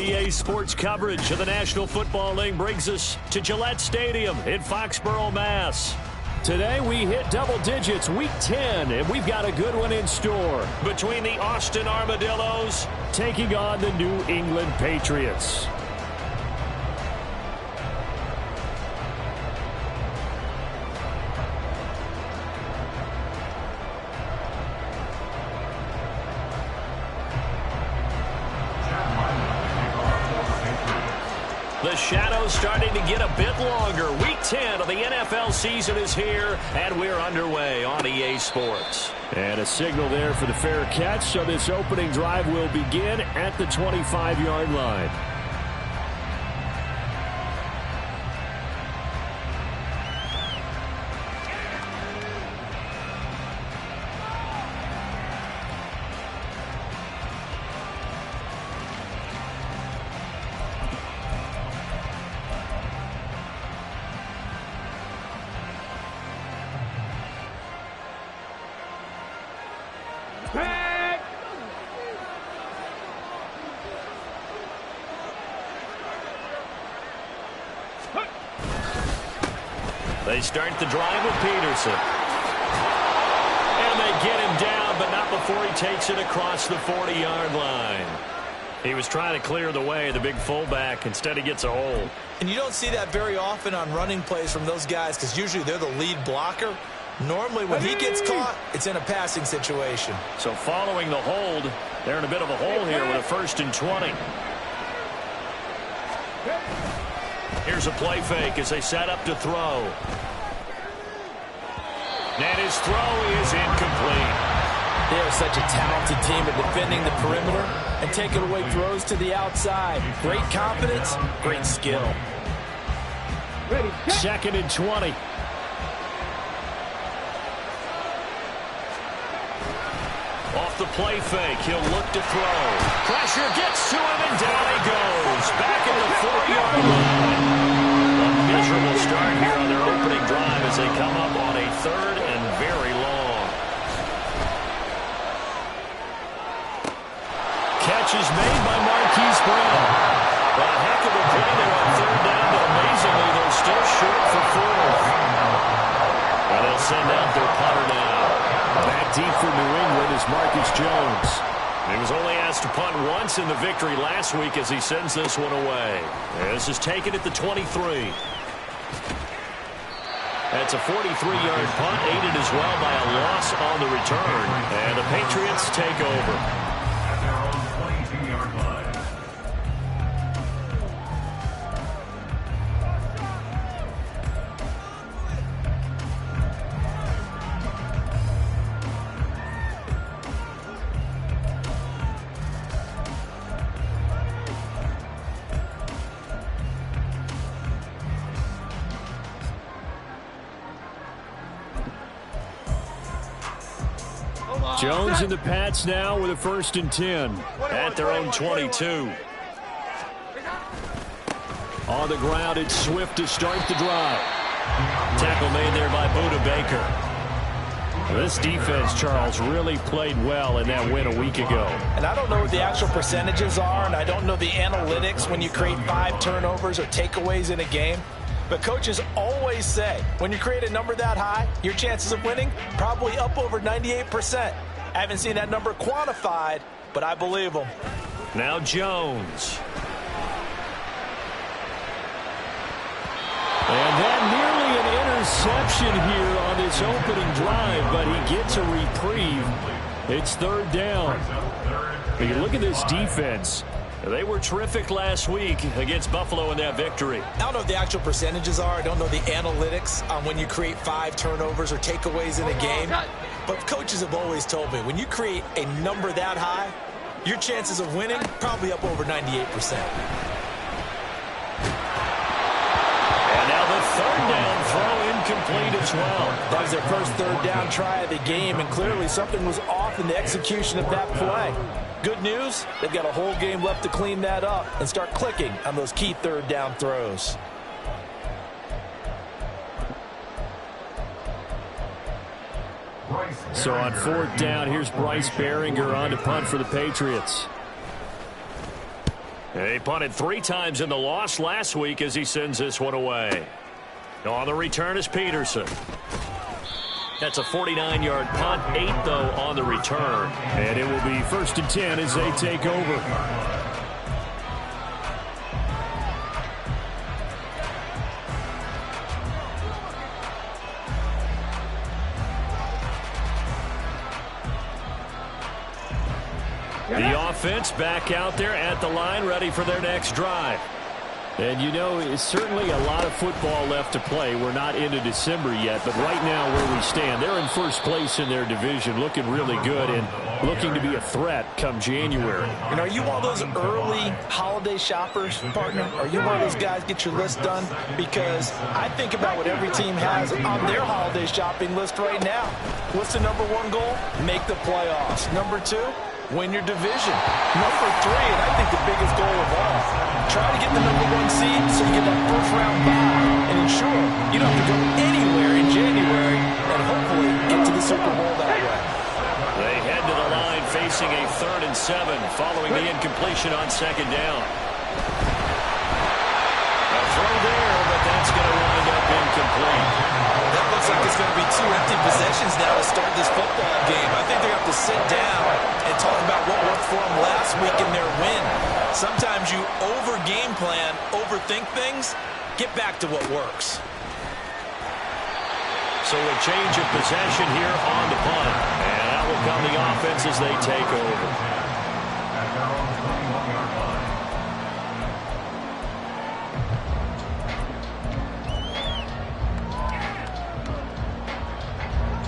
EA Sports coverage of the National Football League brings us to Gillette Stadium in Foxborough, Mass. Today we hit double digits, Week 10, and we've got a good one in store. Between the Austin Armadillos taking on the New England Patriots. The shadow's starting to get a bit longer. Week 10 of the NFL season is here, and we're underway on EA Sports. And a signal there for the fair catch, so this opening drive will begin at the 25-yard line. They start the drive with Peterson. And they get him down, but not before he takes it across the 40-yard line. He was trying to clear the way, the big fullback. Instead, he gets a hold. And you don't see that very often on running plays from those guys because usually they're the lead blocker. Normally, when he gets caught, it's in a passing situation. So following the hold, they're in a bit of a hole here with a 1st and 20. Here's a play fake as they set up to throw. And his throw is incomplete. They are such a talented team at defending the perimeter and taking away throws to the outside. Great confidence, great skill. 2nd and 20. Off the play fake, he'll look to throw. Pressure gets to him, and down he goes. Back at the 4-yard line. A miserable start here on their opening drive as they come up on a 3rd and very long. Catch is made by Marquise Brown. A heck of a play there on 3rd down, but amazingly they're still short for 4th. And they'll send out their punter now. Back deep for New England is Marcus Jones. He was only asked to punt once in the victory last week as he sends this one away. This is taken at the 23. That's a 43-yard punt, aided as well by a loss on the return. And the Patriots take over. Jones and the Pats now with a 1st and 10 at their own 22. On the ground, it's Swift to start the drive. Tackle made there by Budda Baker. This defense, Charles, really played well in that win a week ago. And I don't know what the actual percentages are, and I don't know the analytics when you create 5 turnovers or takeaways in a game. But coaches always say, when you create a number that high, your chances of winning probably up over 98%. I haven't seen that number quantified, but I believe them. Now Jones. And that nearly an interception here on this opening drive, but he gets a reprieve. It's 3rd down. When you look at this defense, they were terrific last week against Buffalo in that victory. I don't know what the actual percentages are. I don't know the analytics on when you create 5 turnovers or takeaways in a game. But coaches have always told me, when you create a number that high, your chances of winning probably up over 98%. And now the 3rd down throw incomplete as well. That was their first 3rd down try of the game, and clearly something was off in the execution of that play. Good news, they've got a whole game left to clean that up and start clicking on those key 3rd down throws. So on 4th down, here's Bryce Behringer on to punt for the Patriots. He punted 3 times in the loss last week as he sends this one away. On the return is Peterson. That's a 49-yard punt, 8, though, on the return. And it will be 1st and 10 as they take over. The offense back out there at the line, ready for their next drive. And you know, it's certainly a lot of football left to play. We're not into December yet, but right now where we stand, they're in first place in their division, looking really good and looking to be a threat come January. And are you one of those early holiday shoppers, partner? Are you one of those guys get your list done? Because I think about what every team has on their holiday shopping list right now. What's the number 1 goal? Make the playoffs. Number 2? Win your division. Number 3, and I think the biggest goal of all, try to get the number 1 seed so you get that first-round bye and ensure you don't have to go anywhere in January and hopefully get to the Super Bowl that way. They head to the line facing a 3rd and 7 following the incompletion on 2nd down. A throw there, but that's going to wind up incomplete. That looks like it's going to be 2 empty possessions now to start this football game. I think they're going to have to sit down and talk about what worked for them last week in their win. Sometimes you over-game plan, overthink things, get back to what works. So a change of possession here on the punt. And that will come the offense as they take over.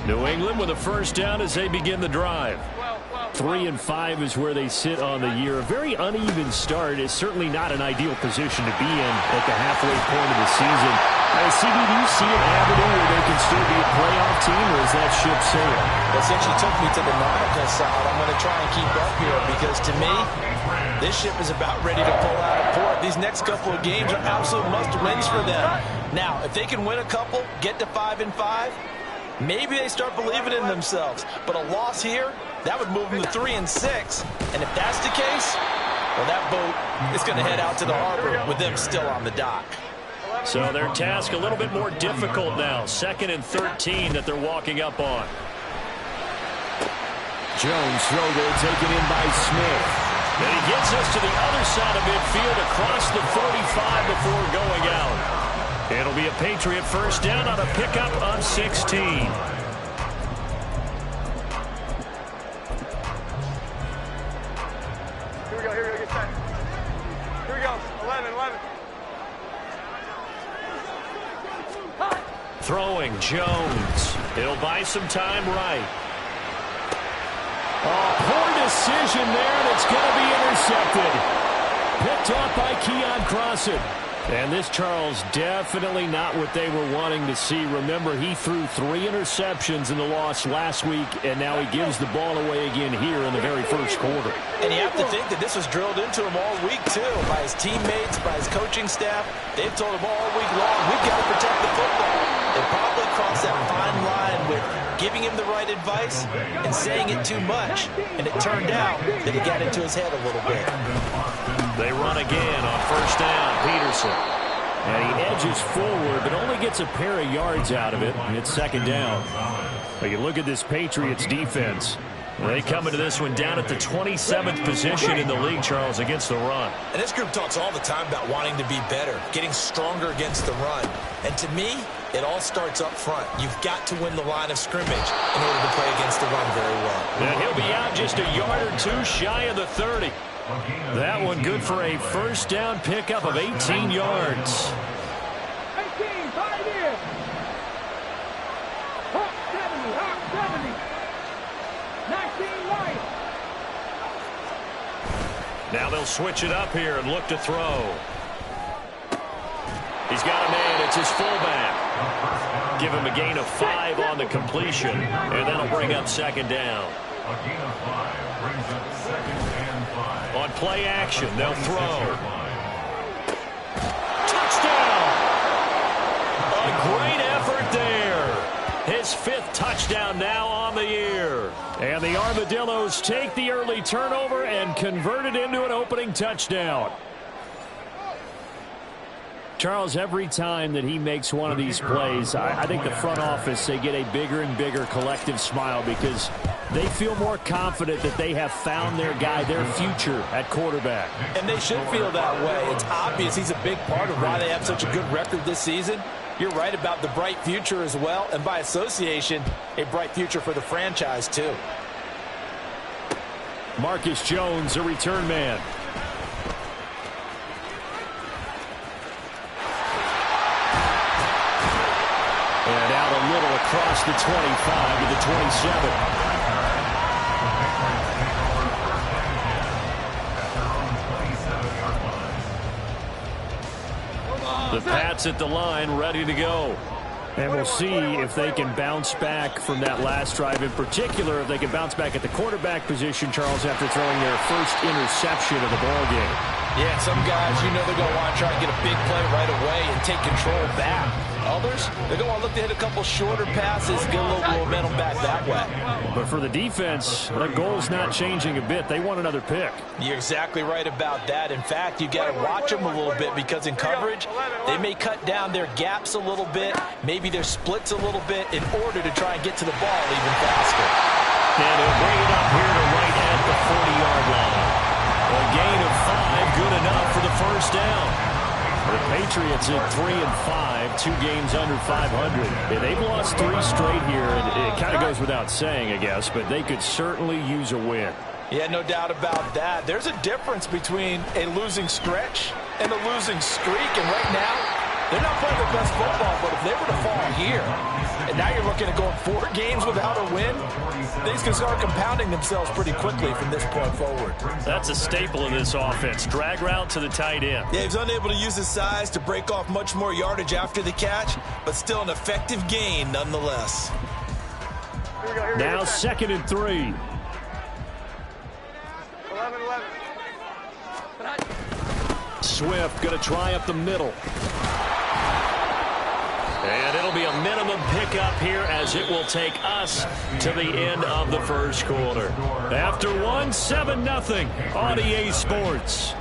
New England with a first down as they begin the drive. 3 and 5 is where they sit on the year. A very uneven start. Is certainly not an ideal position to be in at the halfway point of the season. CD, do you see an avenue where they can still be a playoff team, or is that ship sailed? Well, since you took me to the nautical side, I'm going to try and keep up here because to me, this ship is about ready to pull out of port. These next couple of games are absolute must-wins for them. Now, if they can win a couple, get to 5 and 5, maybe they start believing in themselves. But a loss here, that would move them to 3 and 6. And if that's the case, well, that boat is going to head out to the harbor with them still on the dock. So their task a little bit more difficult now. 2nd and 13 that they're walking up on. Jones throw there taken in by Smith. And he gets us to the other side of midfield across the 45 before going out. It'll be a Patriot first down on a pickup on 16. Here we go, get set. Here we go, 11. Throwing Jones. It'll buy some time right. Oh, poor decision there, and it's going to be intercepted. Picked off by Keon Crossan. And this, Charles, definitely not what they were wanting to see. Remember, he threw 3 interceptions in the loss last week, and now he gives the ball away again here in the very first quarter. And you have to think that this was drilled into him all week, too, by his teammates, by his coaching staff. They've told him all week long, we've got to protect the football. They probably crossed that fine line with giving him the right advice and saying it too much. And it turned out that it got into his head a little bit. They run again on first down. Peterson. And he edges forward, but only gets a pair of yards out of it. And it's 2nd down. But you look at this Patriots defense. They come into this one down at the 27th position in the league, Charles, against the run. And this group talks all the time about wanting to be better, getting stronger against the run. And to me, it all starts up front. You've got to win the line of scrimmage in order to play against the run very well. And he'll be out just a yard or 2 shy of the 30. That one good for a first down pickup of 18 yards. 18, 5 years. Hawk 70. 19 right. Now they'll switch it up here and look to throw. He's got a man. It's his fullback. Give him a gain of 5 on the completion, and that'll bring up 2nd down. A gain of 5 brings up 2nd and 5. On play action, they'll throw. Touchdown! A great effort there. His 5th touchdown now on the year. And the Armadillos take the early turnover and convert it into an opening touchdown. Charles, every time that he makes one of these plays, I think the front office, they get a bigger and bigger collective smile because they feel more confident that they have found their guy, their future at quarterback. And they should feel that way. It's obvious he's a big part of why they have such a good record this season. You're right about the bright future as well, and by association, a bright future for the franchise too. Marcus Jones, a return man. And out a little across the 25 to the 27. The Pats at the line, ready to go. And we'll see if they can bounce back from that last drive. In particular, if they can bounce back at the quarterback position, Charles, after throwing their first interception of the ball game. Yeah, some guys, you know they're going to want to try and get a big play right away and take control back. Others, they're going to want to look to hit a couple shorter passes, get a little momentum back that way. But for the defense, the goal's not changing a bit. They want another pick. You're exactly right about that. In fact, you got to watch them a little bit because in coverage, they may cut down their gaps a little bit, maybe their splits a little bit in order to try and get to the ball even faster. And he'll bring it up here to right at the 40-yard line. A gain of 5, good enough for the first down. The Patriots at 3-5, 2 games under 500. Yeah, they've lost 3 straight here, and it kind of goes without saying, I guess, but they could certainly use a win. Yeah, no doubt about that. There's a difference between a losing stretch and a losing streak, and right now, they're not playing their best football, but if they were to fall here, and now you're looking at going 4 games without a win, things can start compounding themselves pretty quickly from this point forward. That's a staple of this offense. Drag route to the tight end. Yeah, he's unable to use his size to break off much more yardage after the catch, but still an effective gain nonetheless. Now 2nd and 3. 11. Swift going to try up the middle. And it'll be a minimum pickup here as it will take us to the end of the first quarter. After 1, 7-0 on EA Sports.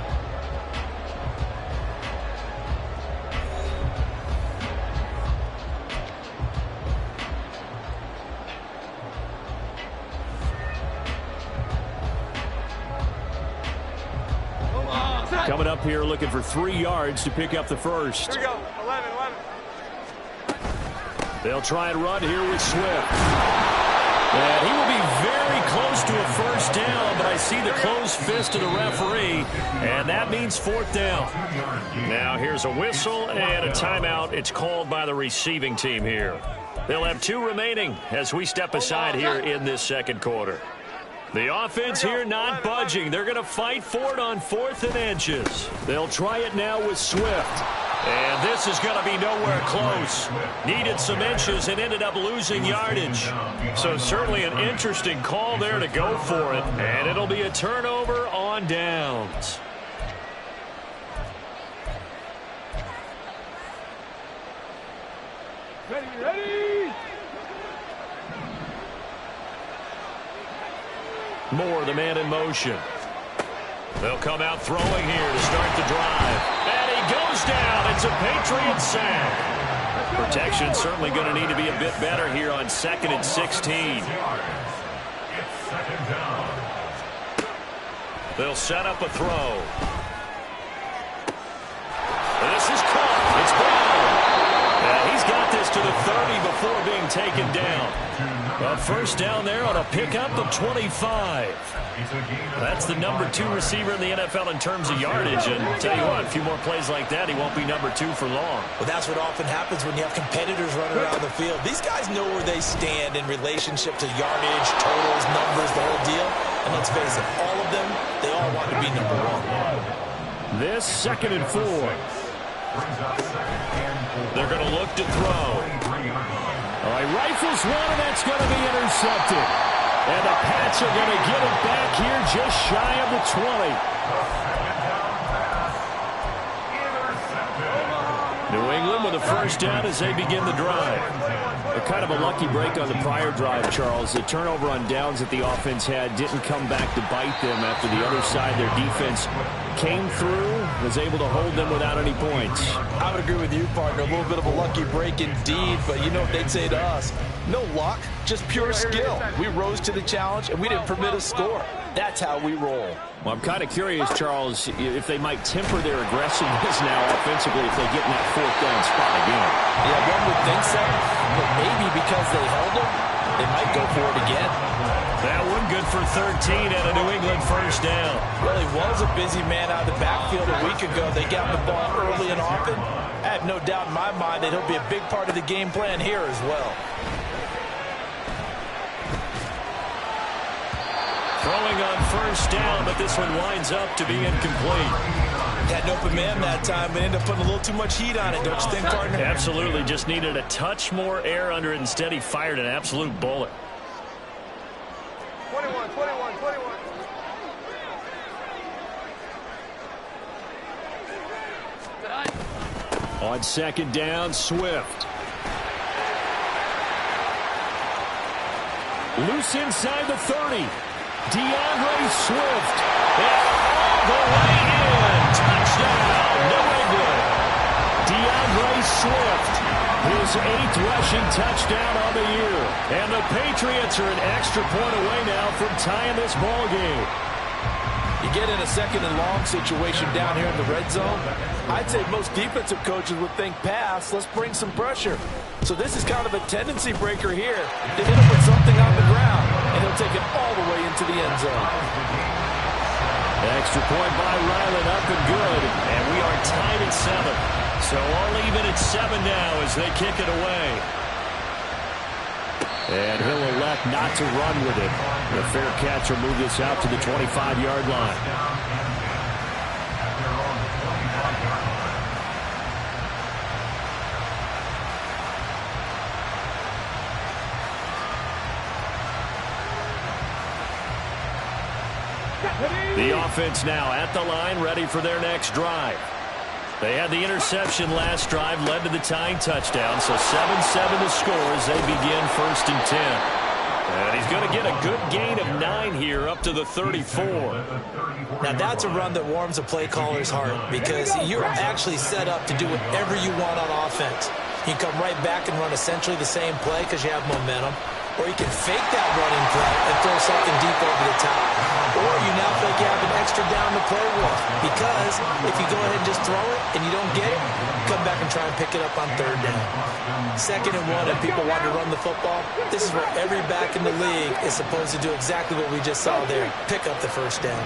Coming up here looking for 3 yards to pick up the first. Here we go. 11. They'll try and run here with Swift. And he will be very close to a first down, but I see the closed fist of the referee, and that means 4th down. Now here's a whistle and a timeout. It's called by the receiving team here. They'll have 2 remaining as we step aside here in this second quarter. The offense here not budging. They're going to fight for it on 4th and inches. They'll try it now with Swift. And this is going to be nowhere close. Needed some inches and ended up losing yardage. So certainly an interesting call there to go for it. And it'll be a turnover on downs. Ready. Moore, the man in motion. They'll come out throwing here to start the drive. And he goes down. It's a Patriot sack. Protection certainly going to need to be a bit better here on 2nd and 16. They'll set up a throw. This is caught. It's Brown. And he's got this to the 30 before being taken down. A first down there on a pickup of 25. That's the number 2 receiver in the NFL in terms of yardage. And tell you what, a few more plays like that, he won't be number 2 for long. Well, that's what often happens when you have competitors running around the field. These guys know where they stand in relationship to yardage, totals, numbers, the whole deal. And let's face it, all of them, they all want to be number 1. This 2nd and 4. They're going to look to throw. All right, rifles one, and that's going to be intercepted. And the Pats are going to get it back here just shy of the 20. New England with a first down as they begin the drive. Kind of a lucky break on the prior drive, Charles. The turnover on downs that the offense had didn't come back to bite them after the other side. Their defense came through was able to hold them without any points. I would agree with you, partner. A little bit of a lucky break indeed, but you know what they'd say to us? No luck, just pure skill. We rose to the challenge, and we didn't permit a score. That's how we roll. Well, I'm kind of curious, Charles, if they might temper their aggressiveness now offensively if they get in that fourth down spot again. Yeah, one would think so, but maybe because they held them, they might go for it again. That one good for 13 and a New England first down. Well, he was a busy man out of the backfield a week ago. They got the ball early and often. I have no doubt in my mind that he'll be a big part of the game plan here as well. Throwing on first down, but this one winds up to be incomplete. Had an open man that time, but ended up putting a little too much heat on it, don't you think, partner? Absolutely. Just needed a touch more air under it. Instead, he fired an absolute bullet. 21. On second down, Swift. Loose inside the 30. DeAndre Swift. And all the way in. Touchdown, New England. DeAndre Swift. His 8th rushing touchdown on the year. And the Patriots are an extra point away now from tying this ball game. You get in a second and long situation down here in the red zone. I'd say most defensive coaches would think pass. Let's bring some pressure. So this is kind of a tendency breaker here. They hit him with something on the ground, and he'll take it all the way into the end zone. Extra point by Ryland, up and good. And we are tied at 7. So all even at 7 now as they kick it away. And he'll elect not to run with it. The fair catch will move this out to the 25-yard line. The offense now at the line, ready for their next drive. They had the interception last drive, led to the tying touchdown, so 7-7 the score as they begin 1st and 10. And he's going to get a good gain of 9 here up to the 34. Now that's a run that warms a play caller's heart because you're actually set up to do whatever you want on offense. You can come right back and run essentially the same play because you have momentum. Or you can fake that running play and throw something deep over the top. Or you now feel like you have an extra down to play with. Because if you go ahead and just throw it and you don't get it, come back and try and pick it up on 3rd down. 2nd and 1 and people want to run the football. This is where every back in the league is supposed to do exactly what we just saw there. Pick up the 1st down.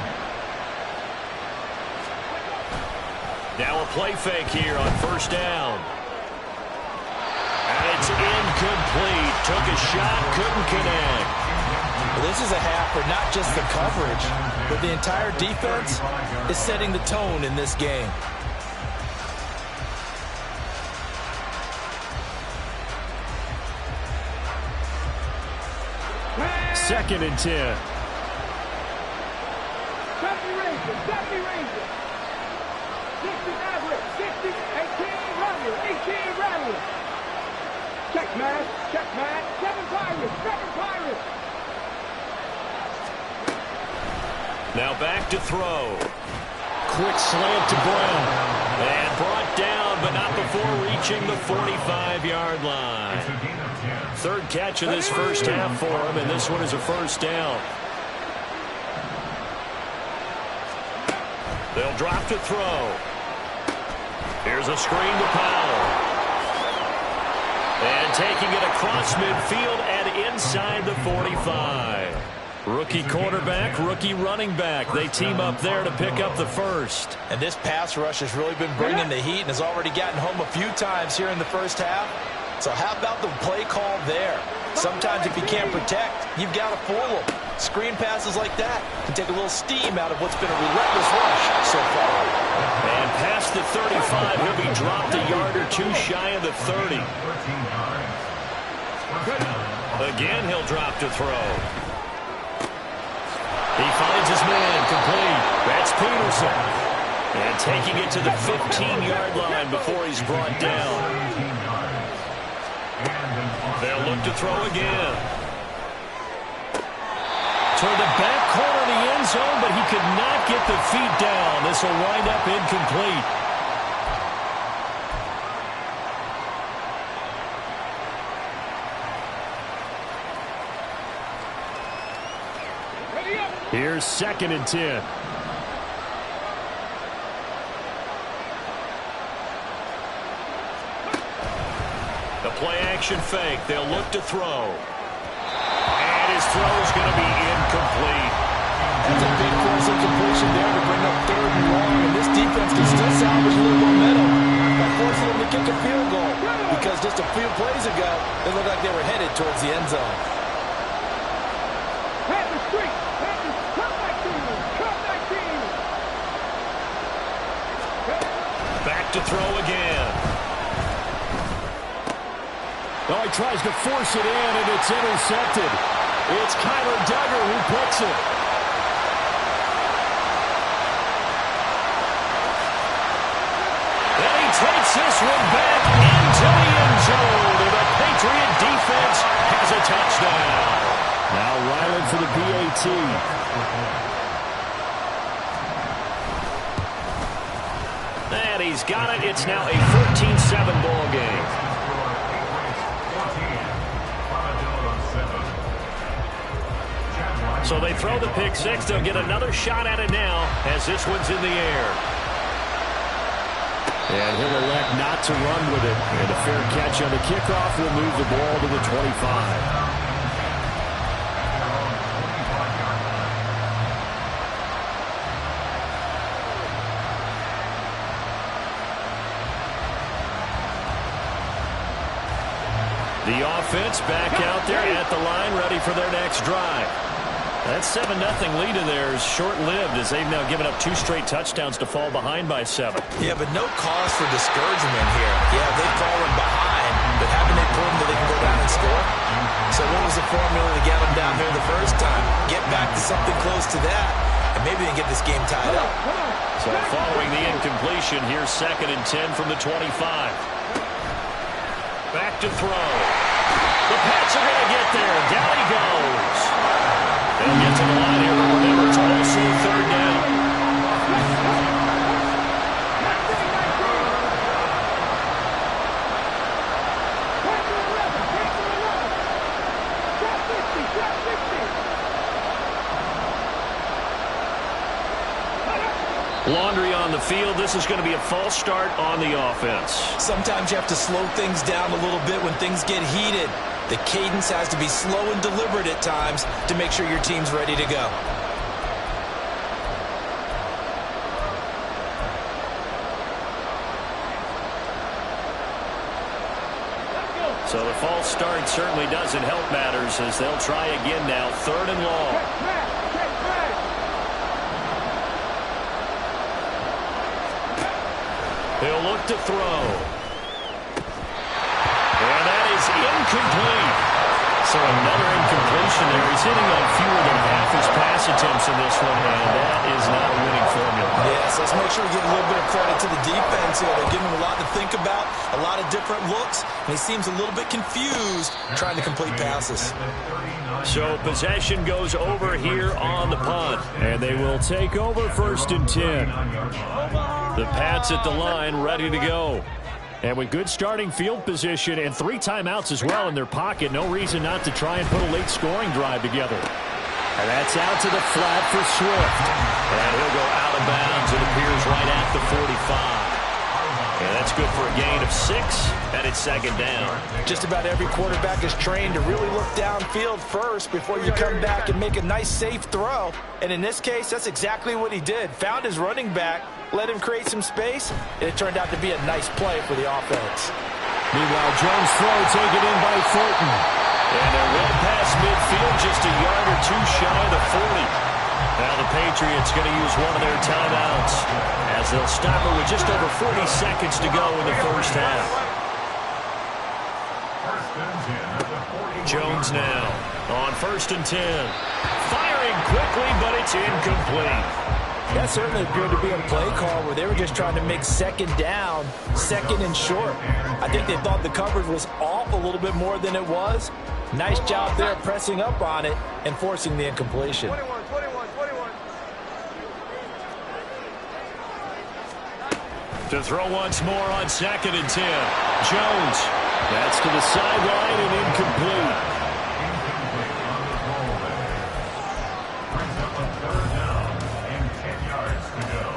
Now a play fake here on 1st down. And it's incomplete. Took a shot, couldn't connect. Well, this is a half where not just the coverage, but the entire defense is setting the tone in this game. Second and 10. Deputy Ranger. 60 average. 60, 18 Rattler. Check, man. 7 Pirates. Now back to throw. Quick slant to Brown. And brought down, but not before reaching the 45-yard line. 3rd catch of this first half for him, and this one is a 1st down. They'll drop to throw. Here's a screen to Powell. And taking it across midfield and inside the 45. Rookie quarterback, rookie running back. They team up there to pick up the 1st. And this pass rush has really been bringing the heat and has already gotten home a few times here in the first half. So how about the play call there? Sometimes if you can't protect, you've got to fool them. Screen passes like that can take a little steam out of what's been a relentless rush so far. And past the 35, he'll be dropped a yard or 2 shy of the 30. Again, he'll drop to throw. He finds his man complete. That's Peterson. And taking it to the 15-yard line before he's brought down. They'll look to throw again. Toward the back corner of the end zone, but he could not get the feet down. This will wind up incomplete. Here's 2nd and 10. The play-action fake. They'll look to throw. And his throw is going to be incomplete. That's a big force of completion there to bring up 3rd and long. And this defense can still salvage a little momentum by forcing them to kick a field goal. Because just a few plays ago, it looked like they were headed towards the end zone. Back to throw again. Oh, he tries to force it in, and it's intercepted. It's Kyler Duggar who picks it. And he takes this one back into the end zone, and the Patriot defense has a touchdown. Now Ryland for the PAT. And he's got it. It's now a 14-7 ball game. So they throw the pick six. They'll get another shot at it now as this one's in the air. And he'll elect not to run with it. And a fair catch on the kickoff will move the ball to the 25. The offense back out there at the line, ready for their next drive. That 7-0 lead of theirs short-lived as they've now given up 2 straight touchdowns to fall behind by 7. Yeah, but no cause for discouragement here. Yeah, they've fallen behind, but haven't they proven that they can go down and score? So what was the formula to get them down there the first time? Get back to something close to that, and maybe they can get this game tied up. So following the incompletion, here's 2nd and 10 from the 25. Back to throw. The Pats are going to get there. Down he goes. They'll get to the line here, but remember, it's also 3rd down. Laundry on the field. This is going to be a false start on the offense. Sometimes you have to slow things down a little bit when things get heated. The cadence has to be slow and deliberate at times to make sure your team's ready to go. So the false start certainly doesn't help matters as they'll try again now. 3rd and long. He'll look to throw. And that is incomplete. So another incompletion there. He's hitting on fewer than half his pass attempts in this one, and that is not a winning formula. Yes, let's make sure we give a little bit of credit to the defense here. They're giving him a lot to think about, a lot of different looks, and he seems a little bit confused trying to complete passes. So possession goes over here on the punt, and they will take over 1st and 10. The Pats at the line, ready to go. And with good starting field position and 3 timeouts as well in their pocket, no reason not to try and put a late scoring drive together. And that's out to the flat for Swift. And he'll go out of bounds. It appears right at the 45. And that's good for a gain of 6, and it's 2nd down. Just about every quarterback is trained to really look downfield first before you come back and make a nice, safe throw. And in this case, that's exactly what he did. Found his running back, let him create some space, and it turned out to be a nice play for the offense. Meanwhile, Jones' throw taken in by Thornton. And they're well past midfield, just a yard or 2 shy of the 40. Now the Patriots going to use one of their timeouts as they'll stop it with just over 40 seconds to go in the first half. Jones now on 1st and 10. Firing quickly, but it's incomplete. That certainly appeared to be a play call where they were just trying to make 2nd down, 2nd and short. I think they thought the coverage was off a little bit more than it was. Nice job there pressing up on it and forcing the incompletion. 21. To throw once more on 2nd and 10. Jones. That's to the sideline and incomplete. Incomplete on the throwaway. Brings up a 3rd down and 10 yards to go.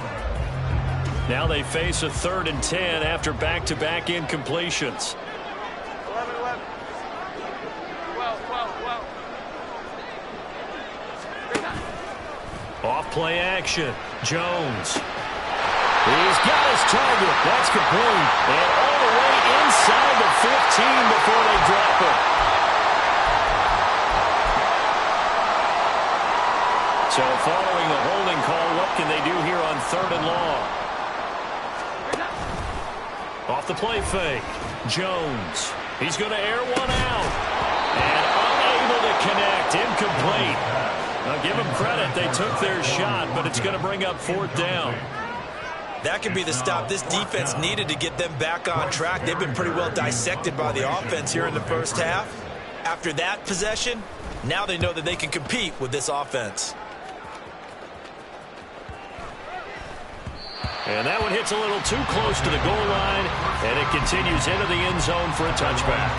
Now they face a 3rd and 10 after back-to-back incompletions. 11. 12. Off play action. Jones. He's got his target. That's complete. And all the way inside the 15 before they drop it. So following the holding call, what can they do here on 3rd and long? Off the play fake. Jones. He's going to air one out. And unable to connect. Incomplete. Now give them credit. They took their shot, but it's going to bring up 4th down. That could be the stop this defense needed to get them back on track. They've been pretty well dissected by the offense here in the first half. After that possession, now they know that they can compete with this offense. And that one hits a little too close to the goal line, and it continues into the end zone for a touchback.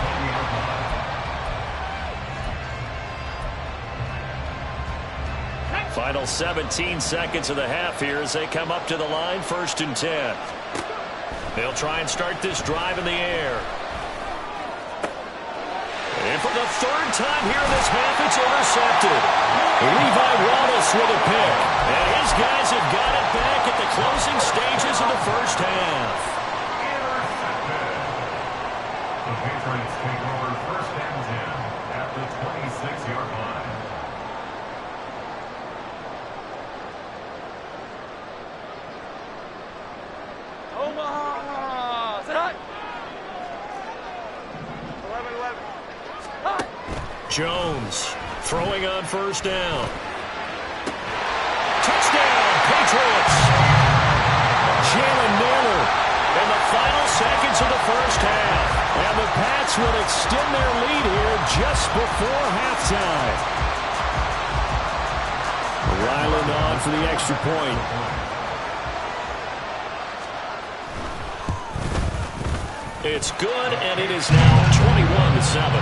Final 17 seconds of the half here as they come up to the line, 1st and 10. They'll try and start this drive in the air. And for the 3rd time here in this half, it's intercepted. Levi Wallace with a pick. And his guys have got it back at the closing stages of the first half. Intercepted. The Patriots take over 1st and 10 at the 26-yard line. Omaha! Set! 11. Jones throwing on 1st down. Touchdown, Patriots! Jalen Naylor in the final seconds of the first half. And the Pats will extend their lead here just before halftime. Ryland on for the extra point. It's good, and it is now 21-7.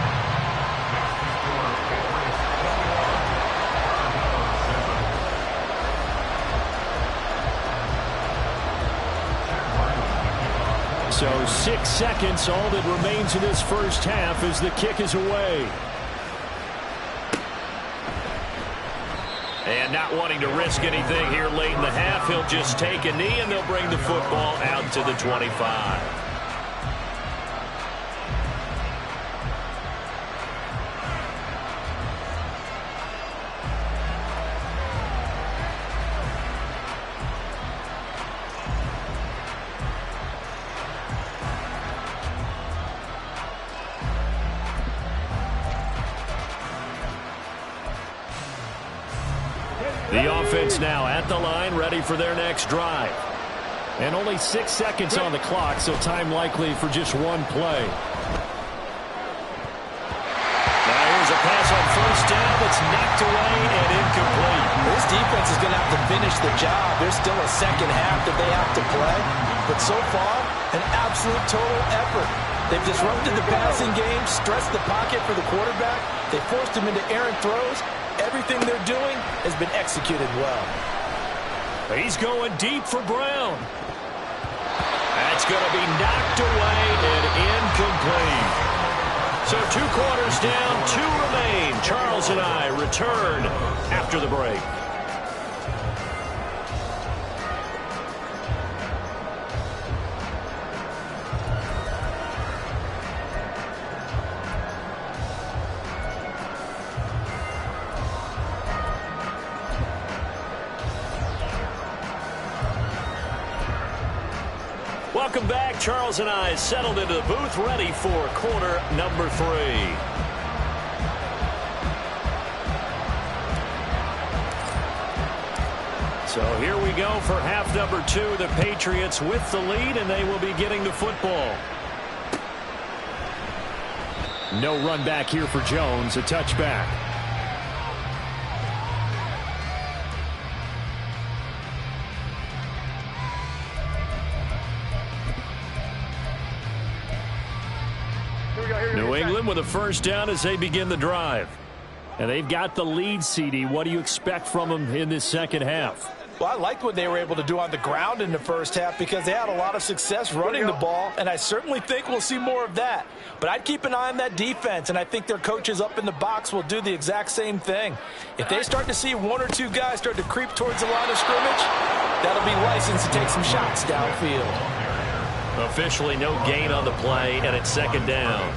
So 6 seconds, all that remains in this first half as the kick is away. And not wanting to risk anything here late in the half, he'll just take a knee, and they'll bring the football out to the 25. The offense now at the line, ready for their next drive. And only 6 seconds on the clock, so time likely for just one play. Now here's a pass on 1st down that's knocked away and incomplete. This defense is going to have to finish the job. There's still a second half that they have to play. But so far, an absolute total effort. They've disrupted the passing game, stressed the pocket for the quarterback. They forced him into errant throws. Everything they're doing has been executed well. He's going deep for Brown. That's going to be knocked away and incomplete. So 2 quarters down, 2 remain. Charles and I return after the break. Welcome back. Charles and I settled into the booth, ready for quarter number 3. So here we go for half number 2. The Patriots with the lead, and they will be getting the football. No run back here for Jones, a touchback. New England with a first down as they begin the drive. And they've got the lead, CD. What do you expect from them in this second half? Well, I liked what they were able to do on the ground in the first half because they had a lot of success running the ball, and I certainly think we'll see more of that. But I'd keep an eye on that defense, and I think their coaches up in the box will do the exact same thing. If they start to see one or two guys start to creep towards the line of scrimmage, that'll be license to take some shots downfield. Officially no gain on the play, and it's second down.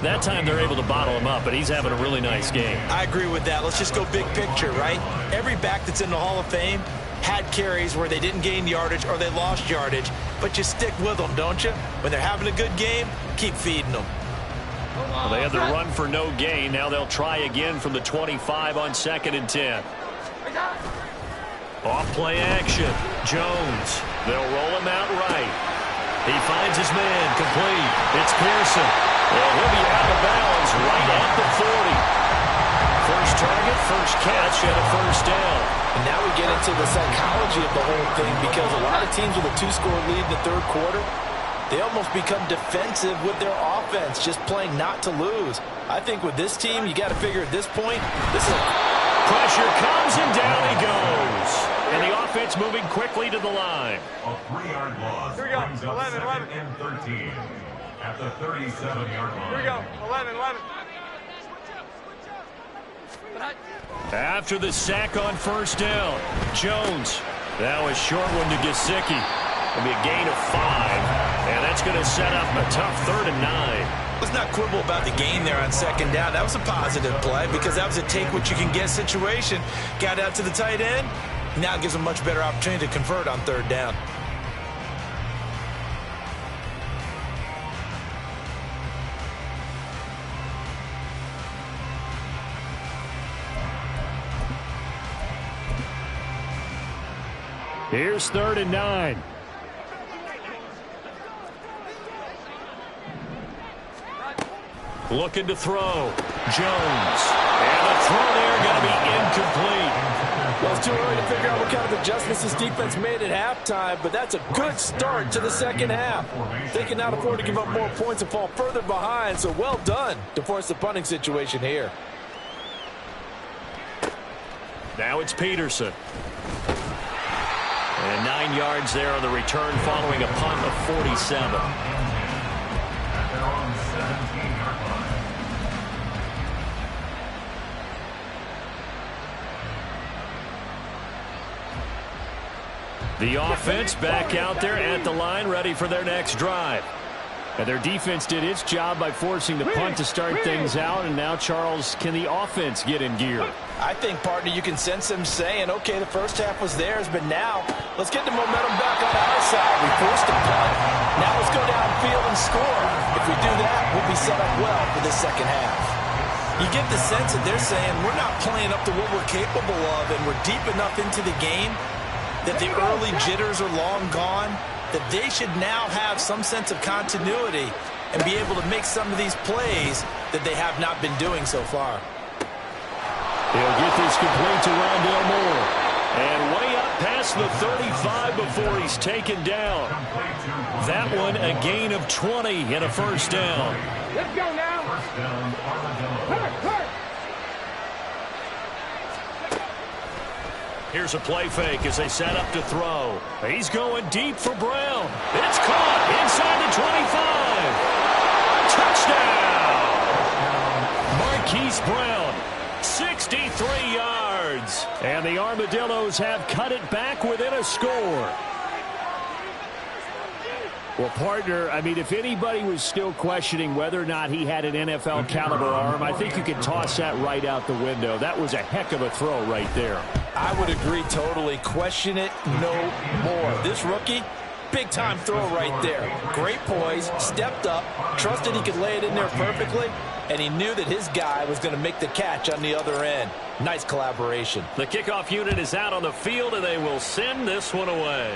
That time they're able to bottle him up, but he's having a really nice game. I agree with that. Let's just go big picture, right? Every back that's in the Hall of Fame had carries where they didn't gain yardage or they lost yardage, but you stick with them, don't you? When they're having a good game, keep feeding them. Well, they had the run for no gain. Now they'll try again from the 25 on 2nd and 10. Off play action. Jones. They'll roll him out right. He finds his man complete. It's Pearson. Well, he'll be out of bounds right at the 40. First target, first catch, and a first down. And now we get into the psychology of the whole thing because a lot of teams with a 2-score lead in the third quarter, they almost become defensive with their offense, just playing not to lose. I think with this team, you got to figure at this point, this is pressure comes and down he goes. And the offense moving quickly to the line. A 3-yard loss. Here we go. Brings up 11, 11. second and 13 at the 37-yard line. Here we go. 11, 11. After the sack on first down, Jones. That was short one to Gesicki. It'll be a gain of 5. And that's going to set up a tough 3rd and 9. Let's not quibble about the gain there on second down. That was a positive play because that was a take-what-you-can-get situation. Got out to the tight end. Now it gives them a much better opportunity to convert on 3rd down. Here's 3rd and 9. Looking to throw. Jones. And the throw there going to be incomplete. Well, it's too early to figure out what kind of adjustments this defense made at halftime, but that's a good start to the second half. They can now afford to give up more points and fall further behind, so well done to force the punting situation here. Now it's Peterson. And 9 yards there on the return following a punt of 47. At their own 17-yard line. The offense back out there at the line, ready for their next drive. And their defense did its job by forcing the punt to start things out, and now, Charles, can the offense get in gear? I think, partner, you can sense them saying, okay, the first half was theirs, but now let's get the momentum back on our side. We forced a punt. Now let's go downfield and score. If we do that, we'll be set up well for this second half. You get the sense that they're saying we're not playing up to what we're capable of, and we're deep enough into the game that the early jitters are long gone, that they should now have some sense of continuity and be able to make some of these plays that they have not been doing so far. He'll get this complete to Rondale Moore. And way up past the 35 before he's taken down. That one a gain of 20 and a first down. Let's go now. First down, Armadillo. Hurt. Here's a play fake as they set up to throw. He's going deep for Brown. It's caught inside the 25. Touchdown! Marquise Brown, 63 yards. And the Armadillos have cut it back within a score. Well, partner, I mean, if anybody was still questioning whether or not he had an NFL caliber arm, I think you could toss that right out the window. That was a heck of a throw right there. I would agree totally. Question it no more. This rookie, big-time throw right there. Great poise, stepped up, trusted he could lay it in there perfectly, and he knew that his guy was going to make the catch on the other end. Nice collaboration. The kickoff unit is out on the field, and they will send this one away.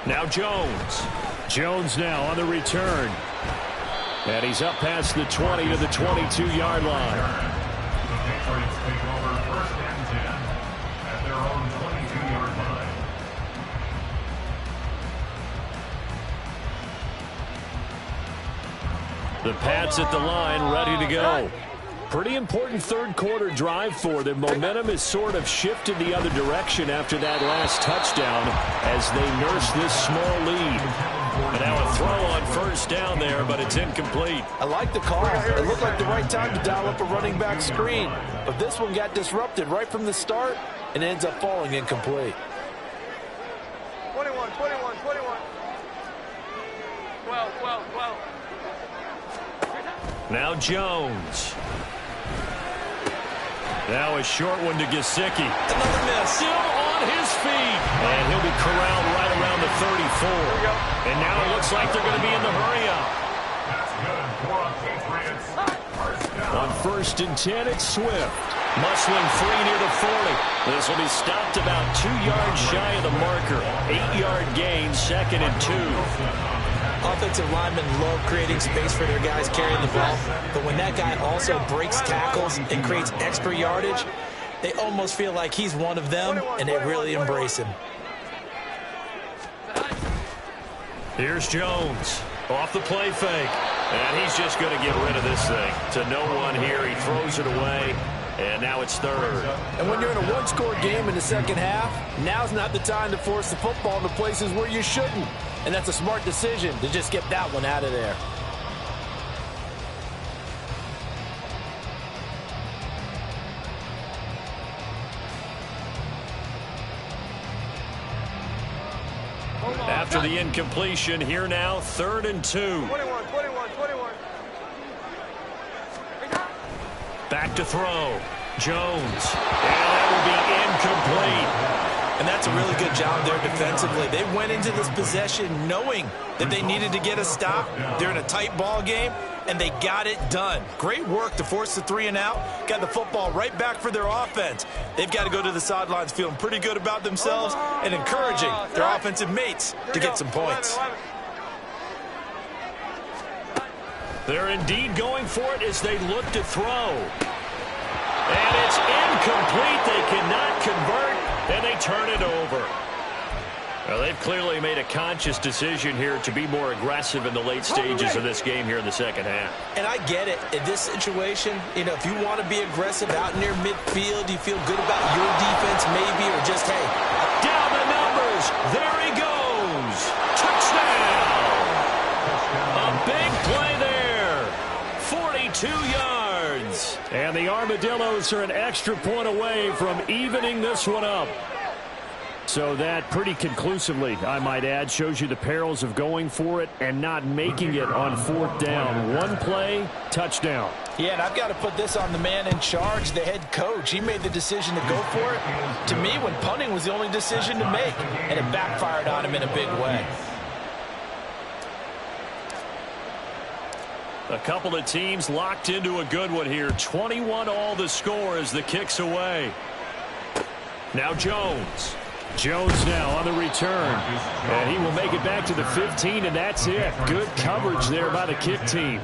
Now Jones. Jones now on the return. And he's up past the 20 to the 22-yard line. The Patriots take over first and 10 at their own 22-yard line. The Pats at the line, ready to go. Pretty important third quarter drive for them. Momentum is sort of shifted the other direction after that last touchdown as they nurse this small lead. And now a throw on first down there, but it's incomplete. I like the call. It looked like the right time to dial up a running back screen. But this one got disrupted right from the start and ends up falling incomplete. 21, 21, 21. 12, 12, 12. Now Jones. Now a short one to Gesicki. Another miss. Still on his feet. And he'll be corralled right around the 34. And now it looks like they're going to be in the hurry-up. That's good for a Patriots. First down. On 1st and 10, it's Swift. Muscling free near the 40. This will be stopped about 2 yards shy of the marker. 8-yard gain, 2nd and 2. Offensive linemen love creating space for their guys carrying the ball, but when that guy also breaks tackles and creates extra yardage, they almost feel like he's one of them, and they really embrace him. Here's Jones off the play fake, and he's just going to get rid of this thing. To no one here, he throws it away, and now it's 3rd. And when you're in a one-score game in the second half, now's not the time to force the football into places where you shouldn't. And that's a smart decision to just get that one out of there. After the incompletion, here now, 3rd and 2. 21, 21, 21. Back to throw. Jones. And that will be incomplete. And that's a really good job there defensively. They went into this possession knowing that they needed to get a stop. They're in a tight ball game, and they got it done. Great work to force the 3 and out. Got the football right back for their offense. They've got to go to the sidelines feeling pretty good about themselves and encouraging their offensive mates to get some points. They're indeed going for it as they look to throw. And it's incomplete. They cannot convert, and they turn it over. Well, they've clearly made a conscious decision here to be more aggressive in the late stages of this game here in the second half. And I get it. In this situation, if you want to be aggressive out near midfield, you feel good about your defense maybe, or just, hey. Down the numbers. There he goes. Touchdown. A big play there. 42 yards. And the Armadillos are an extra point away from evening this one up. So that pretty conclusively, I might add, shows you the perils of going for it and not making it on 4th down. One play, touchdown. Yeah, and I've got to put this on the man in charge, the head coach. He made the decision to go for it. To me, when punting was the only decision to make, and it backfired on him in a big way. A couple of teams locked into a good one here. 21 all the score as the kick's away. Now Jones. Jones now on the return. And he will make it back to the 15, and that's it. Good coverage there by the kick team.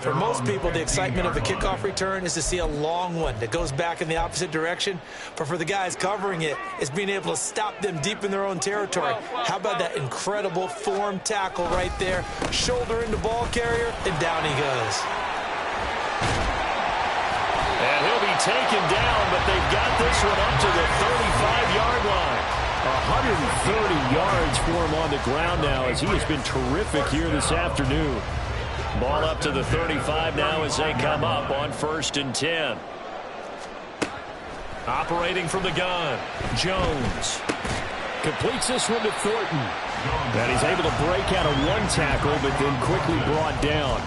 For most people, the excitement of a kickoff return is to see a long one that goes back in the opposite direction. But for the guys covering it, it's being able to stop them deep in their own territory. How about that incredible form tackle right there? Shoulder into ball carrier, and down he goes. And he'll be taken down, but they've got this one up to the 35-yard line. 130 yards for him on the ground now as he has been terrific here this afternoon. Ball up to the 35 now as they come up on 1st and 10. Operating from the gun, Jones. Completes this one to Thornton. And he's able to break out of one tackle, but then quickly brought down.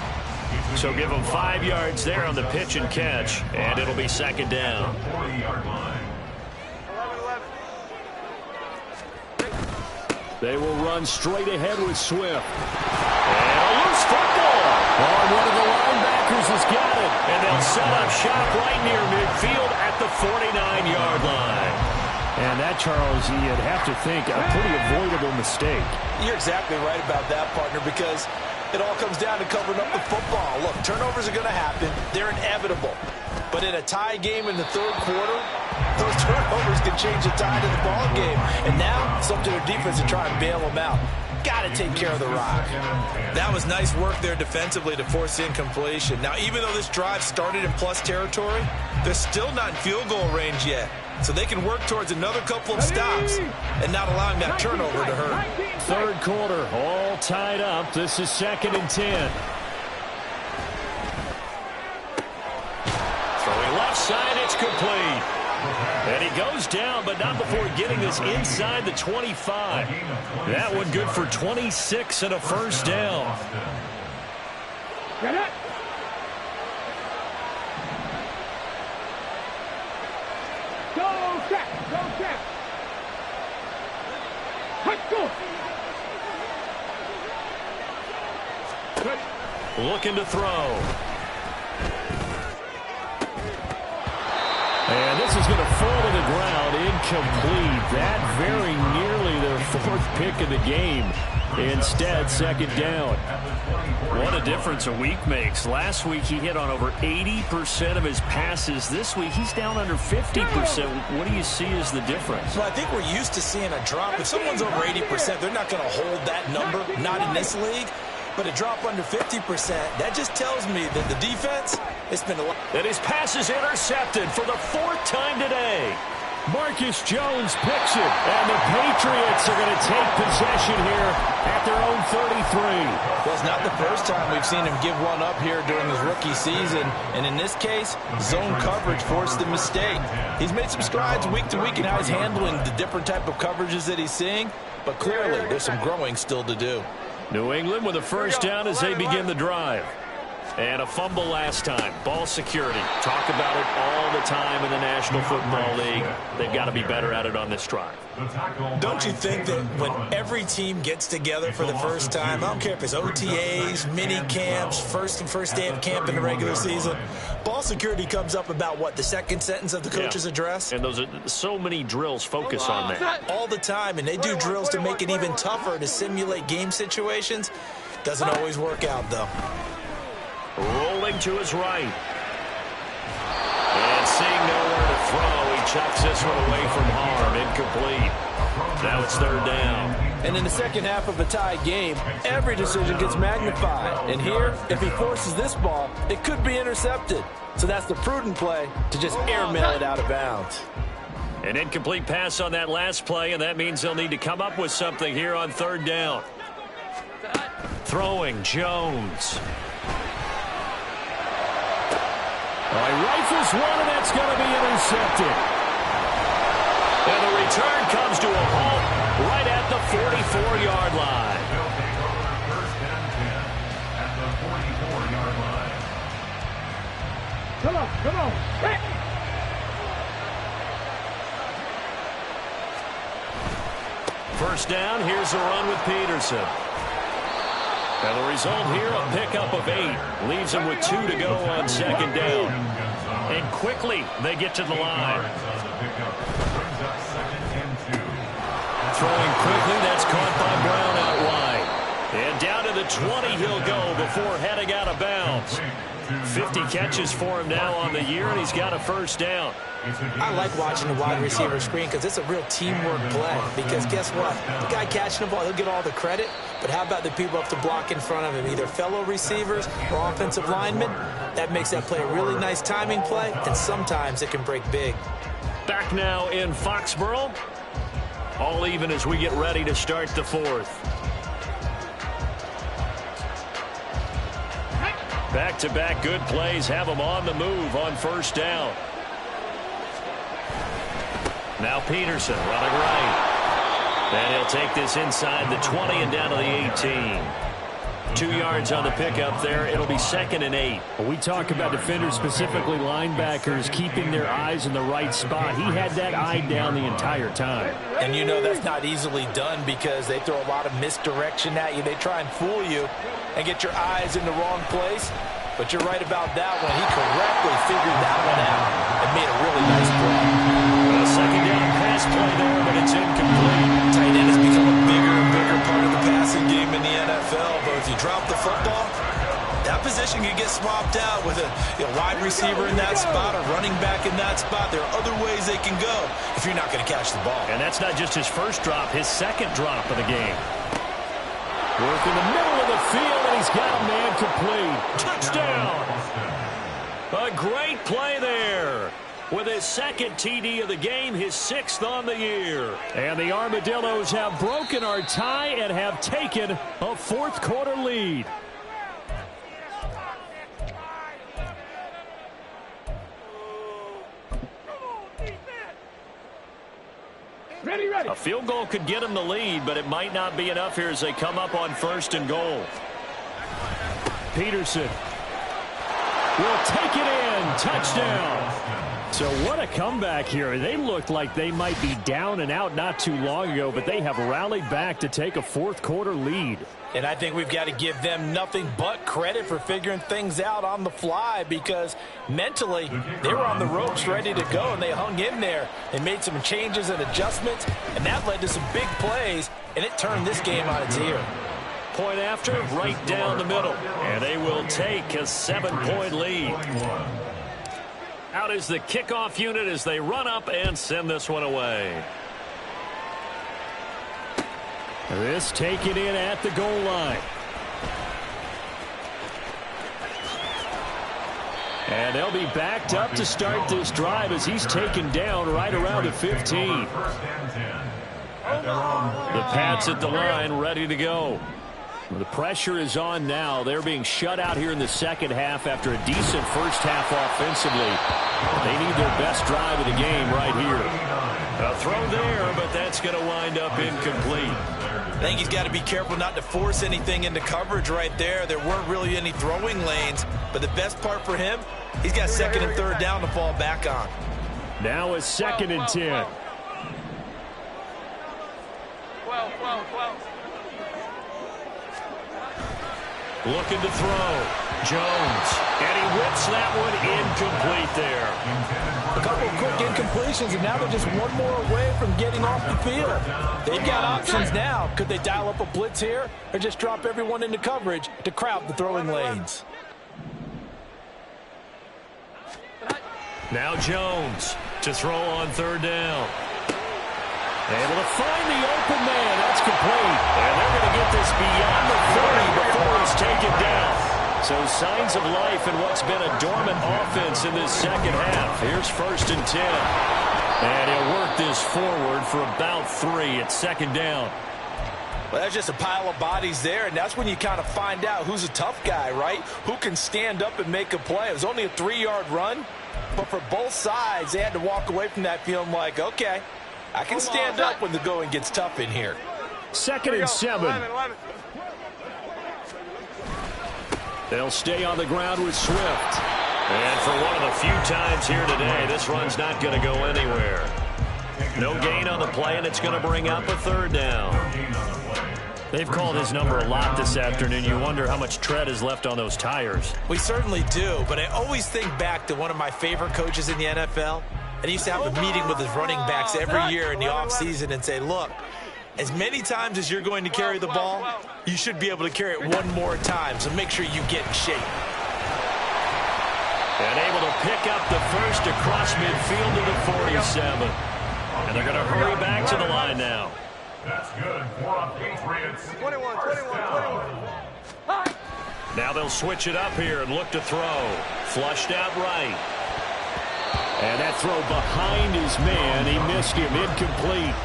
So give him 5 yards there on the pitch and catch, and it'll be 2nd down. 40-yard line. They will run straight ahead with Swift. And a loose football. Oh, one of the linebackers has got it. And they'll set up shop right near midfield at the 49-yard line. And that, Charles, you'd have to think a pretty avoidable mistake. You're exactly right about that, partner, because it all comes down to covering up the football. Look, turnovers are going to happen. They're inevitable. But in a tie game in the third quarter, those turnovers can change the tide of the ball game. And now it's up to their defense to try and bail them out. Got to take care of the rock. That was nice work there defensively to force incompletion. Now, even though this drive started in plus territory, they're still not in field goal range yet. So they can work towards another couple of stops and not allowing that turnover to hurt. Third quarter, all tied up. This is 2nd and 10. Throwing left side, it's complete. And he goes down, but not before getting this inside the 25. That one good for 26 and a first down. Get it. Go, check. Go, check. Let's go. Good. Looking to throw. And this is going to fall to the ground, incomplete. That very nearly their 4th pick of the game. Instead, 2nd down. What a difference a week makes. Last week he hit on over 80% of his passes. This week he's down under 50%. What do you see as the difference? Well, I think we're used to seeing a drop. If someone's over 80%, they're not going to hold that number, not in this league. But a drop under 50%, that just tells me that the defense, it's been a lot. And his pass is intercepted for the 4th time today. Marcus Jones picks it, and the Patriots are going to take possession here at their own 33. Well, it's not the first time we've seen him give one up here during his rookie season. And in this case, zone coverage forced the mistake. He's made some strides week to week in how he's handling the different type of coverages that he's seeing. But clearly, there's some growing still to do. New England with a first down as they begin the drive. And a fumble last time. Ball security. Talk about it all the time in the National Football League. They've got to be better at it on this drive. Don't you think that when every team gets together for the first time, I don't care if it's OTAs, mini camps, first day of camp in the regular season, ball security comes up about what, the second sentence of the coach's address? And those are so many drills focus on that. All the time, and they do drills to make it even tougher to simulate game situations. Doesn't always work out, though. Rolling to his right. And seeing nowhere to throw, he chucks this one away from harm. Incomplete. Now it's 3rd down. And in the second half of a tie game, every decision gets magnified. And here, if he forces this ball, it could be intercepted. So that's the prudent play to just airmail it out of bounds. An incomplete pass on that last play, and that means they'll need to come up with something here on 3rd down. Throwing, Jones. He rifles one, and that's going to be intercepted. And the return comes to a halt right at the 44-yard line. They'll take over 1st and 10 at the 44-yard line. Come on, come on. Hey. First down, here's a run with Peterson. And the result here, a pickup of 8. Leaves them with 2 to go on 2nd down. And quickly, they get to the line. Throwing quickly, that's caught by Brown out wide. And down to the 20 he'll go before heading out of bounds. 50 catches for him now on the year, and he's got a first down. I like watching the wide receiver screen because it's a real teamwork play. Because guess what? The guy catching the ball, he'll get all the credit. But how about the people up to block in front of him, either fellow receivers or offensive linemen? That makes that play a really nice timing play, and sometimes it can break big. Back now in Foxborough. All even as we get ready to start the 4th. Back-to-back good plays have them on the move on first down. Now Peterson running right. And he'll take this inside the 20 and down to the 18. 2 yards on the pickup there. It'll be 2nd and 8. Well, we talk about defenders, specifically linebackers, keeping their eyes in the right spot. He had that eye down the entire time. And you know that's not easily done because they throw a lot of misdirection at you. They try and fool you and get your eyes in the wrong place. But you're right about that one. He correctly figured that one out and made a really nice play. A 2nd down pass play there, but it's incomplete. Tight end has become a bigger and bigger part of the passing game in the NFL. But if you drop the football, that position protection can get swapped out with a wide receiver in that spot, a running back in that spot. There are other ways they can go if you're not going to catch the ball. And that's not just his first drop, his second drop of the game. Work in the middle of the field, and he's got a man complete. Touchdown! A great play there. With his second TD of the game, his 6th on the year. And the Armadillos have broken our tie and have taken a fourth-quarter lead. Ready, ready. A field goal could get them the lead, but it might not be enough here as they come up on 1st and goal. Peterson will take it in. Touchdown. So what a comeback here. They looked like they might be down and out not too long ago, but they have rallied back to take a fourth-quarter lead. And I think we've got to give them nothing but credit for figuring things out on the fly, because mentally they were on the ropes ready to go, and they hung in there. They made some changes and adjustments, and that led to some big plays, and it turned this game on its ear. Point after, right down the middle. And they will take a 7-point lead. Out is the kickoff unit as they run up and send this one away. This taken in at the goal line. And they'll be backed up to start this drive as he's taken down right around the 15. The Pats at the line, ready to go. The pressure is on now. They're being shut out here in the second half after a decent first half offensively. They need their best drive of the game right here. A throw there, but that's going to wind up incomplete. I think he's got to be careful not to force anything into coverage right there. There weren't really any throwing lanes, but the best part for him, he's got 2nd and 3rd down to fall back on. Now a 2nd and 10. 12. Looking to throw. Jones. And he whips that one incomplete there. A couple of quick incompletions, and now they're just one more away from getting off the field. They've got options now. Could they dial up a blitz here or just drop everyone into coverage to crowd the throwing lanes? Now Jones to throw on 3rd down. Able to find the open man. That's complete. And they're going to get this beyond the 30 before it's taken down. So signs of life in what's been a dormant offense in this second half. Here's 1st and 10. And he'll work this forward for about 3 at 2nd down. Well, that's just a pile of bodies there, and that's when you kind of find out who's a tough guy, right? Who can stand up and make a play. It was only a 3-yard run, but for both sides, they had to walk away from that feeling like, okay, I can stand up when the going gets tough in here. 2nd and 7. They'll stay on the ground with Swift. And for one of the few times here today, this run's not going to go anywhere. No gain on the play, and it's going to bring up a 3rd down. They've called his number a lot this afternoon. You wonder how much tread is left on those tires. We certainly do, but I always think back to one of my favorite coaches in the NFL. And he used to have a meeting with his running backs every year in the offseason and say, look, as many times as you're going to carry the ball, you should be able to carry it one more time, so make sure you get in shape. And able to pick up the first across midfield to the 47. And they're going to hurry back to the line now. That's good for the Patriots. 21. Now they'll switch it up here and look to throw. Flushed out right. And that throw behind his man. He missed him. Incomplete.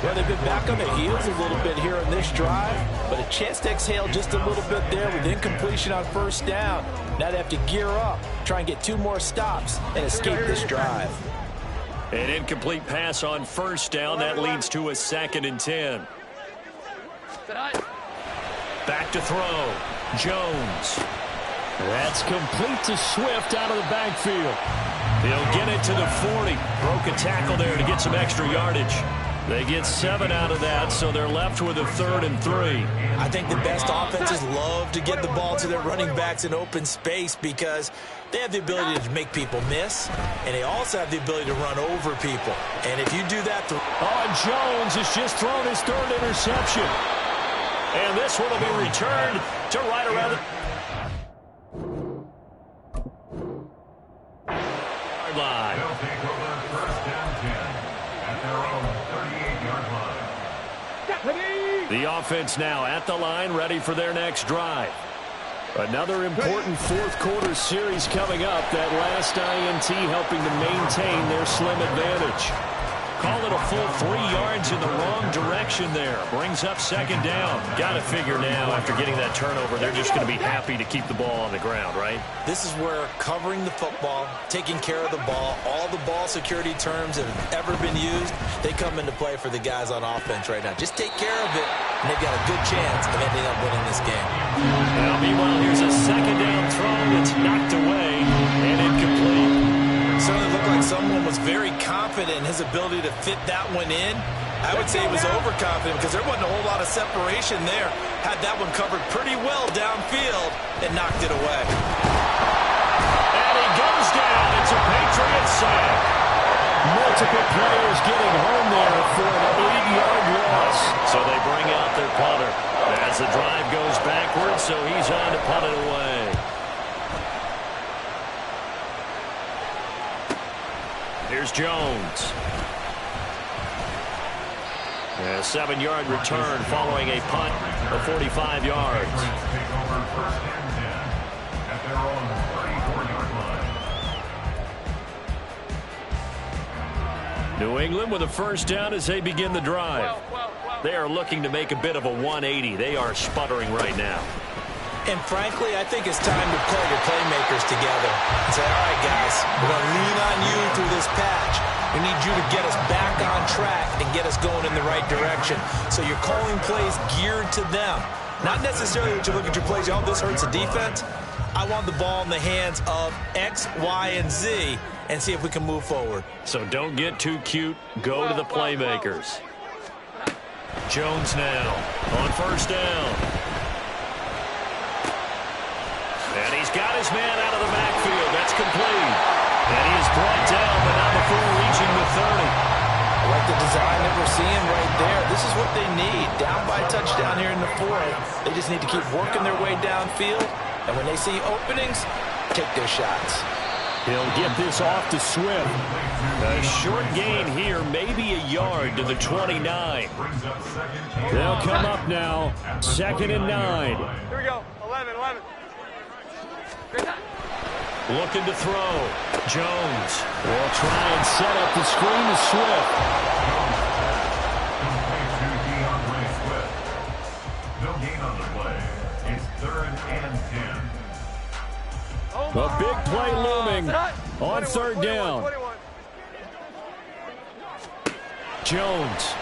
Well, they've been back on their heels a little bit here in this drive, but a chance to exhale just a little bit there with incompletion on 1st down. Now they have to gear up, try and get 2 more stops, and escape this drive. An incomplete pass on 1st down. That leads to a 2nd and 10. Back to throw. Jones. That's complete to Swift out of the backfield. He'll get it to the 40. Broke a tackle there to get some extra yardage. They get 7 out of that, so they're left with a 3rd and 3. I think the best offenses love to get the ball to their running backs in open space because they have the ability to make people miss, and they also have the ability to run over people. And if you do that... Jones has just thrown his 3rd interception. And this one will be returned to right around the... The offense now at the line, ready for their next drive. Another important fourth-quarter series coming up. That last INT helping to maintain their slim advantage. Call it a full 3 yards in the wrong direction there. Brings up second down. Got to figure now, after getting that turnover, they're just going to be happy to keep the ball on the ground, right? This is where covering the football, taking care of the ball, all the ball security terms that have ever been used, they come into play for the guys on offense right now. Just take care of it, and they've got a good chance of ending up winning this game. Now, meanwhile, here's a second down throw that's knocked away and incomplete. Certainly looked like someone was very confident in his ability to fit that one in. I would say he was overconfident because there wasn't a whole lot of separation there. Had that one covered pretty well downfield and knocked it away. And he goes down. It's a Patriots sack. Multiple players getting home there for an 8-yard loss. So they bring out their punter as the drive goes backwards, so he's on to punt it away. Here's Jones. A 7-yard return following a punt of 45 yards. Take over first and 10 at their own 34-yard line. New England with a first down as they begin the drive. They are looking to make a bit of a 180. They are sputtering right now. And frankly, I think it's time to pull your playmakers together and say, all right, guys, we're going to lean on you through this patch. We need you to get us back on track and get us going in the right direction. So you're calling plays geared to them. Not necessarily that you look at your plays, oh, this hurts the defense. I want the ball in the hands of X, Y, and Z and see if we can move forward. So don't get too cute. Go to the playmakers. Jones now on first down. And he's got his man out of the backfield. That's complete. And he is brought down, but not before reaching the 30. I like the design that we're seeing right there. This is what they need. Down by a touchdown here in the fourth. They just need to keep working their way downfield. And when they see openings, take their shots. He'll get this off to Swift. A short gain here, maybe a yard to the 29. They'll come up now, 2nd and 9. Here we go. 11. Looking to throw. Jones will try and set up the screen to Swift. No gain on the play. It's 3rd and 10. A big play looming on 3rd down. 21. Jones.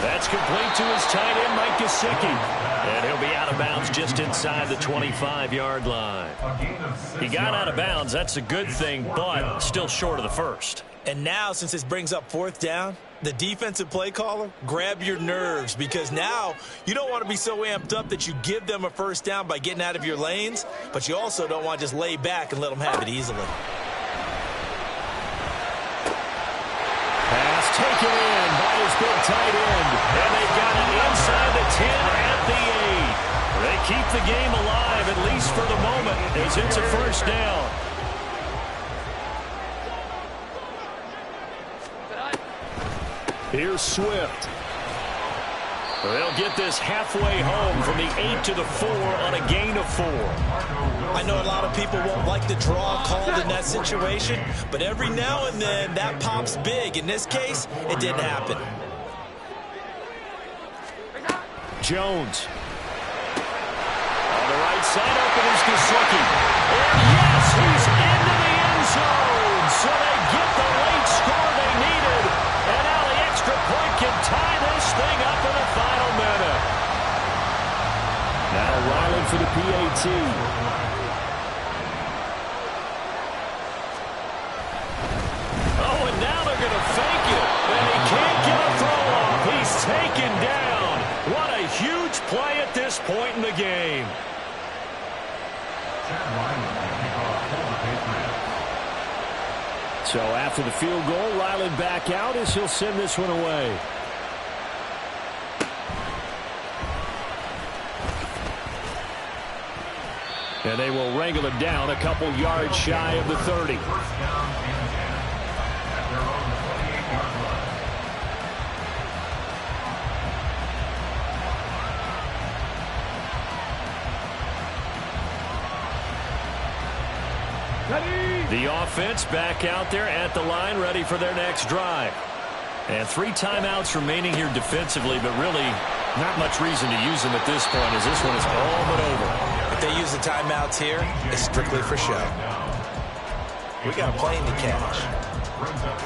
That's complete to his tight end, Mike Gesicki. And he'll be out of bounds just inside the 25-yard line. He got out of bounds. That's a good thing, but still short of the first. And now, since this brings up 4th down, the defensive play caller, grab your nerves, because now you don't want to be so amped up that you give them a first down by getting out of your lanes, but you also don't want to just lay back and let them have it easily. Pass taken in by his big tight end. And they've got it inside the 10 at the 8. They keep the game alive, at least for the moment, as it's a first down. Here's Swift. They'll get this halfway home from the 8 to the 4 on a gain of 4. I know a lot of people won't like the draw called in that situation, but every now and then that pops big. In this case, it didn't happen. Jones. On the right side, open is Gesicki. And yes, he's into the end zone. So they get the late score they needed. And now the extra point can tie this thing up in the final minute. Now Riley for the PAT. Oh, and now they're going to fake it. And he can't get a throw off. He's taken down. What a huge play at this point in the game. So after the field goal, Riley back out as he'll send this one away. And they will wrangle it down a couple yards shy of the 30. The offense back out there at the line, ready for their next drive. And 3 timeouts remaining here defensively, but really not much reason to use them at this point, as this one is all but over. If they use the timeouts here, it's strictly for show. We got a plane to catch.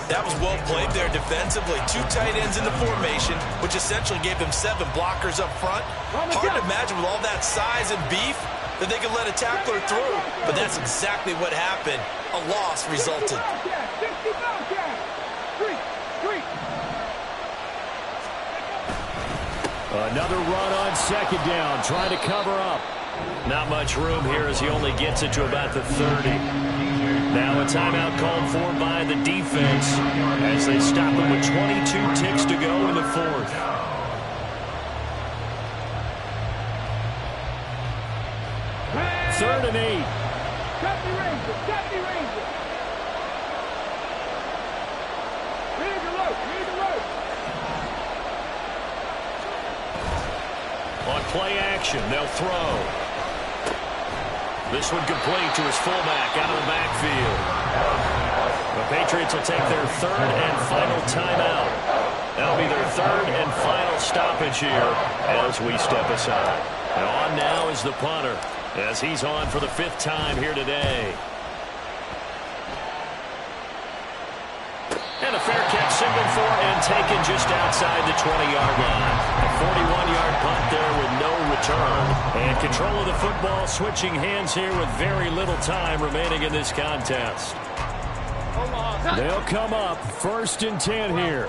That was well played there defensively. 2 tight ends in the formation, which essentially gave them 7 blockers up front. Hard to imagine with all that size and beef that they could let a tackler through. But that's exactly what happened. A loss resulted. Another run on second down, trying to cover up. Not much room here as he only gets it to about the 30. Now a timeout called for by the defense as they stop him with 22 ticks to go in the 4th. Third and 8. On play action, they'll throw. This one complete to his fullback out of the backfield. The Patriots will take their 3rd and final timeout. That'll be their 3rd and final stoppage here as we step aside. And on now is the punter as he's on for the 5th time here today. And a fair catch signaled for and taken just outside the 20-yard line. A 41-yard punt there with no return. And control of the football switching hands here with very little time remaining in this contest. They'll come up 1st and 10 here.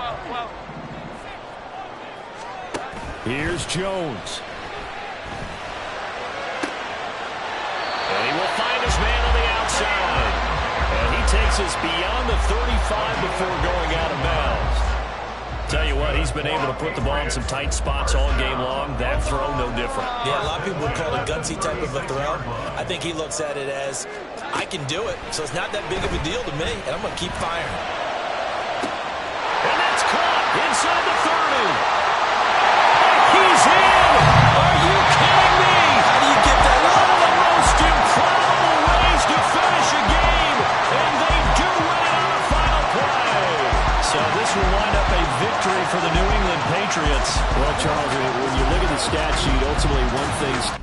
Here's Jones. And he will find his man on the outside. And he takes us beyond the 35 before going out of bounds. Tell you what, he's been able to put the ball in some tight spots all game long. That throw, no different. Yeah, a lot of people would call it a gutsy type of a throw. I think he looks at it as, I can do it, so it's not that big of a deal to me, and I'm going to keep firing. And that's caught inside the 30. He's in! Are you kidding me? How do you get that One up? of the most incredible ways to finish a game, and they do win it on a final play. So this will wind up a victory for the New England Patriots. Well, Charles, when you look at the stat sheet, ultimately one thing's